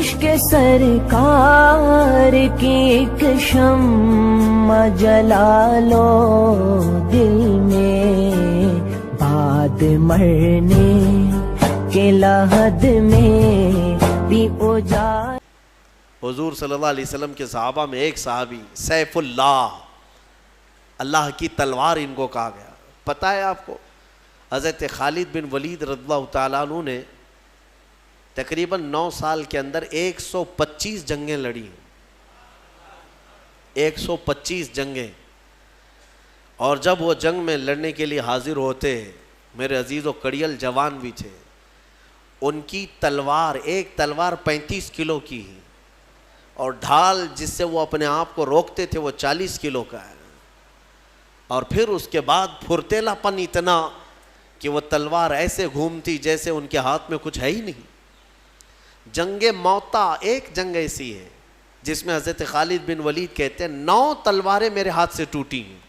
عشق سرکار کی ایک شمع جلا لو دل میں، بعد مرنے کے لحد میں بھی اجالا۔ حضور صلی اللہ علیہ وسلم کے صحابہ میں ایک صحابی سیف اللہ، اللہ کی تلوار ان کو کہا گیا۔ پتہ ہے آپ کو حضرت خالد بن ولید رضی اللہ تعالیٰ عنہ نے تقریباً 9 سال کے اندر 125 جنگیں لڑی ہیں، 125 جنگیں۔ اور جب وہ جنگ میں لڑنے کے لیے حاضر ہوتے، میرے عزیز و کڑیل جوان بھی تھے، ان کی تلوار، ایک تلوار 35 کلو کی ہے، اور ڈھال جس سے وہ اپنے آپ کو روکتے تھے وہ 40 کلو کا ہے، اور پھر اس کے بعد پھرتیلا پن اتنا کہ وہ تلوار ایسے گھومتی جیسے ان کے ہاتھ میں کچھ ہے ہی نہیں۔ جنگ موتا ایک جنگ ایسی ہے جس میں حضرت خالد بن ولید کہتے ہیں 9 تلواریں میرے ہاتھ سے ٹوٹی ہیں،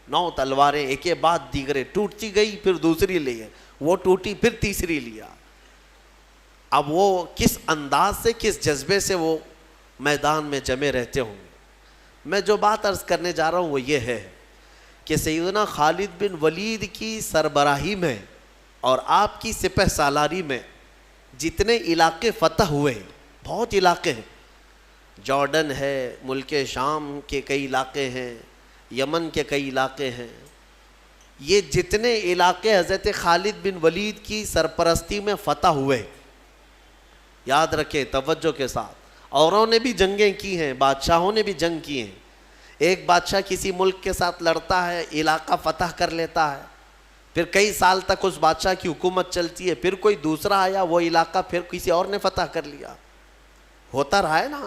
9 تلواریں ایک کے بعد دیگرے ٹوٹتی گئی، پھر دوسری لی، وہ ٹوٹی پھر تیسری لیا۔ اب وہ کس انداز سے، کس جذبے سے وہ میدان میں جمے رہتے ہوں گے۔ میں جو بات عرض کرنے جا رہا ہوں وہ یہ ہے کہ سیدنا خالد بن ولید کی سربراہی میں اور آپ کی سپہ سالاری میں جتنے علاقے فتح ہوئے، بہت علاقے ہیں، جارڈن ہے، ملک شام کے کئی علاقے ہیں، یمن کے کئی علاقے ہیں، یہ جتنے علاقے حضرت خالد بن ولید کی سرپرستی میں فتح ہوئے، یاد رکھیں توجہ کے ساتھ، اوروں نے بھی جنگیں کی ہیں، بادشاہوں نے بھی جنگ کی ہیں۔ ایک بادشاہ کسی ملک کے ساتھ لڑتا ہے، علاقہ فتح کر لیتا ہے، پھر کئی سال تک اس بادشاہ کی حکومت چلتی ہے، پھر کوئی دوسرا آیا، وہ علاقہ پھر کسی اور نے فتح کر لیا، ہوتا رہا ہے نا۔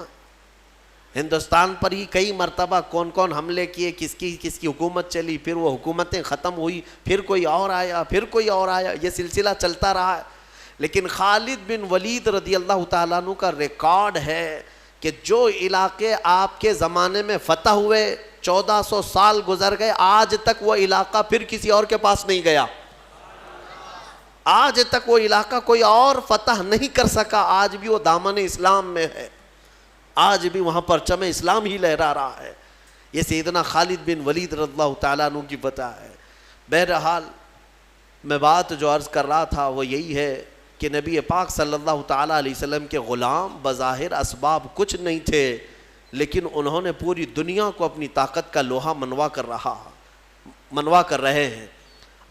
ہندوستان پر ہی کئی مرتبہ کون کون حملے کیے، کس کی حکومت چلی، پھر وہ حکومتیں ختم ہوئی، پھر کوئی اور آیا، پھر کوئی اور آیا، یہ سلسلہ چلتا رہا ہے۔ لیکن خالد بن ولید رضی اللہ تعالیٰ عنہ کا ریکارڈ ہے کہ جو علاقے آپ کے زمانے میں فتح ہوئے، 1400 سال گزر گئے، آج تک وہ علاقہ پھر کسی اور کے پاس نہیں گیا، آج تک وہ علاقہ کوئی اور فتح نہیں کر سکا، آج بھی وہ دامن اسلام میں ہے، آج بھی وہاں پرچم اسلام ہی لہرا رہا ہے۔ یہ سیدنا خالد بن ولید رضی اللہ تعالیٰ عنہ کی فتح ہے۔ بہرحال میں بات جو عرض کر رہا تھا وہ یہی ہے کہ نبی پاک صلی اللہ تعالیٰ علیہ وسلم کے غلام بظاہر اسباب کچھ نہیں تھے، لیکن انہوں نے پوری دنیا کو اپنی طاقت کا لوہا منوا کر رہے ہیں۔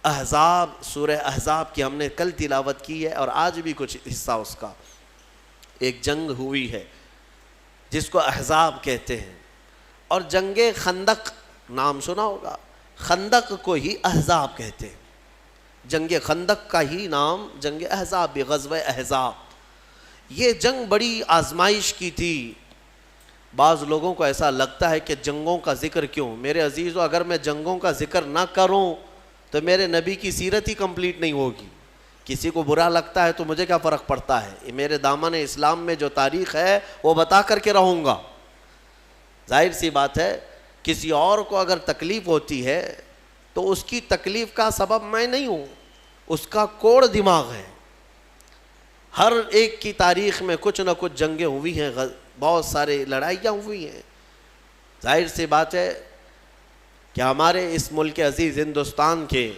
احزاب، سورہ احزاب کی ہم نے کل تلاوت کی ہے اور آج بھی کچھ حصہ اس کا، ایک جنگ ہوئی ہے جس کو احزاب کہتے ہیں، اور جنگ خندق نام سنا ہوگا، خندق کو ہی احزاب کہتے ہیں، جنگ خندق کا ہی نام جنگ احزاب بھی، غزوہ احزاب۔ یہ جنگ بڑی آزمائش کی تھی۔ بعض لوگوں کو ایسا لگتا ہے کہ جنگوں کا ذکر کیوں؟ میرے عزیزو، اگر میں جنگوں کا ذکر نہ کروں تو میرے نبی کی سیرت ہی کمپلیٹ نہیں ہوگی۔ کسی کو برا لگتا ہے تو مجھے کیا فرق پڑتا ہے، میرے دامن اسلام میں جو تاریخ ہے وہ بتا کر کے رہوں گا۔ ظاہر سی بات ہے کسی اور کو اگر تکلیف ہوتی ہے تو اس کی تکلیف کا سبب میں نہیں ہوں، اس کا کوڑ دماغ ہے۔ ہر ایک کی تاریخ میں کچھ نہ کچھ جنگیں ہوئی ہیں، بہت سارے لڑائیاں ہوئی ہیں۔ ظاہر سی بات ہے کہ ہمارے اس ملک عزیز ہندوستان کے